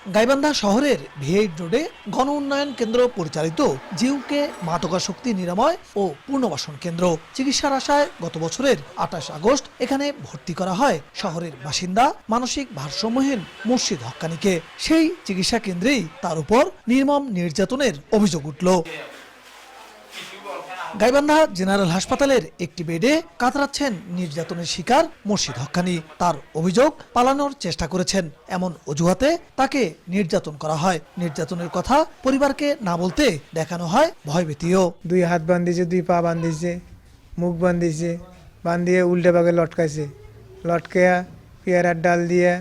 গাইবান্ধা শহরের ভিএইট রোডে গণ উন্নয়ন কেন্দ্র পরিচালিত জিউকে মাদকাসক্তি নিরাময় ও পুনর্বাসন কেন্দ্র চিকিৎসার আশায় গত বছরের ২৮ আগস্ট এখানে ভর্তি করা হয় শহরের বাসিন্দা মানসিক ভারসাম্যহীন মুর্শিদ হক্কানীকে। সেই চিকিৎসা কেন্দ্রেই তার উপর নির্মম নির্যাতনের অভিযোগ উঠল। গাইবান্ধা জেনারেল হাসপাতালের একটি বেডে কাতরাচ্ছেন নির্যাতনের শিকার মুর্শিদ হক্কানী। তার অভিযোগ পালানোর চেষ্টা করেছেন, এমন অজুহাতে তাকে নির্যাতন করা হয়। নির্যাতনের কথা পরিবারকে না বলতে দেখানো হয় ভয়ভীতিও। 2 হাত বান্ধিছে, 2 পা বান্ধিছে, মুখ বান্ধিছে, বান্ধিয়ে উল্টে পাকে লটকাইছে, লটকায়া পেয়ারার ডাল দিয়ে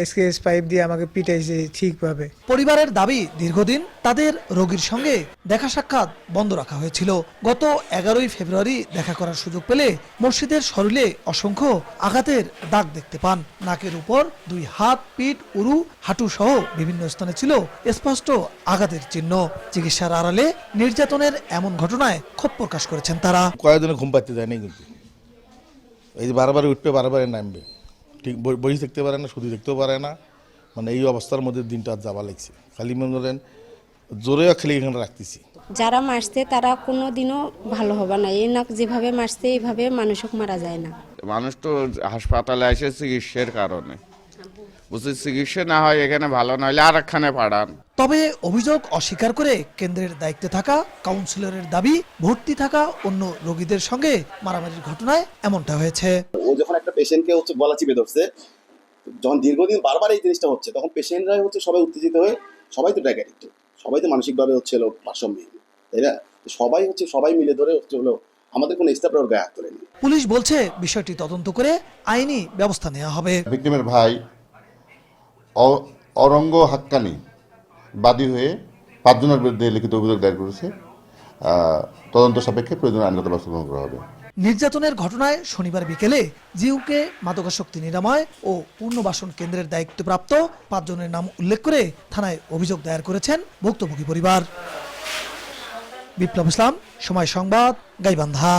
এসকেএস পাইপ দিয়ে আমাকে পিটাইছে ঠিকভাবে। পরিবারের দাবি দীর্ঘদিন তাদের রোগীর সঙ্গে দেখা সাক্ষাৎ বন্ধ রাখা হয়েছিল। গত 11ই ফেব্রুয়ারি দেখা করার সুযোগ পেলে মুর্শিদের শরীরে অসংখ্য আঘাতের দাগ দেখতে পান। নাকের উপর 2 হাত, পিঠ, উরু, হাঁটু সহ বিভিন্ন স্থানে ছিল স্পষ্ট আঘাতের চিহ্ন। চিকিৎসার আড়ালে নির্যাতনের এমন ঘটনায় ক্ষোভ প্রকাশ করেছেন তারা। কয়েকদিনে ঘুম পাচ্ছে যায় না, কিন্তু এই যে বারবার উঠবে বারবার নামবে, ঠিক বই দেখতে পারে না, শুধু দেখতেও পারে না। মানে এই অবস্থার মধ্যে দিনটা যাওয়া লাগছে। খালি মনে করেন জোরেও খালি এখানে রাখতেছি। যারা মারছে তারা কোনোদিনও ভালো হবে না। এই না যেভাবে মারছে এইভাবে মানুষক মারা যায় না। মানুষ তো হাসপাতালে আসে চিকিৎসার কারণে, বুঝছি চিকিৎসা না হয় এখানে ভালো না হলে আরেকখানে পাঠান। তবে অভিযোগ অস্বীকার করে কেন্দ্রের দায়িত্বে থাকা কাউন্সিলরের দাবি, ভর্তি থাকা অন্য রোগীদের সঙ্গে মারামারির ঘটনায় এমনটা হয়েছে। ও যখন একটা পেশেন্টকে গলা চিপে ধরছে, যখন দীর্ঘদিন বারবার এই জিনিসটা হচ্ছে, তখন পেশেন্টরাই সবাই উত্তেজিত হয়ে, সবাই তো ড্রাগ অ্যাডিক্ট, সবাই তো মানসিকভাবে ভারসাম্যহীন, তাই না? সবাই মিলে ধরে হলো আমাদের কোনো স্টাফ ওর গায়ে হাত তোলেনি। পুলিশ বলছে বিষয়টি তদন্ত করে আইনি ব্যবস্থা নেওয়া হবে। ভিক্টিমের ভাই অরঙ্গ হাক্কানী বাদী হয়ে 5 জনের বিরুদ্ধে লিখিত অভিযোগ দায়ের করেছে। তদন্ত সাপেক্ষে প্রয়োজনীয় আইনগত ব্যবস্থা গ্রহণ করা হবে। নির্যাতনের ঘটনায় শনিবার বিকেলে জিউকে মাদকাসক্তি নিরাময় ও পুনর্বাসন কেন্দ্রের দায়িত্বপ্রাপ্ত 5 জনের নাম উল্লেখ করে থানায় অভিযোগ দায়ের করেছেন ভুক্তভোগী পরিবার। বিপ্লব ইসলাম, সময় সংবাদ, গাইবান্ধা।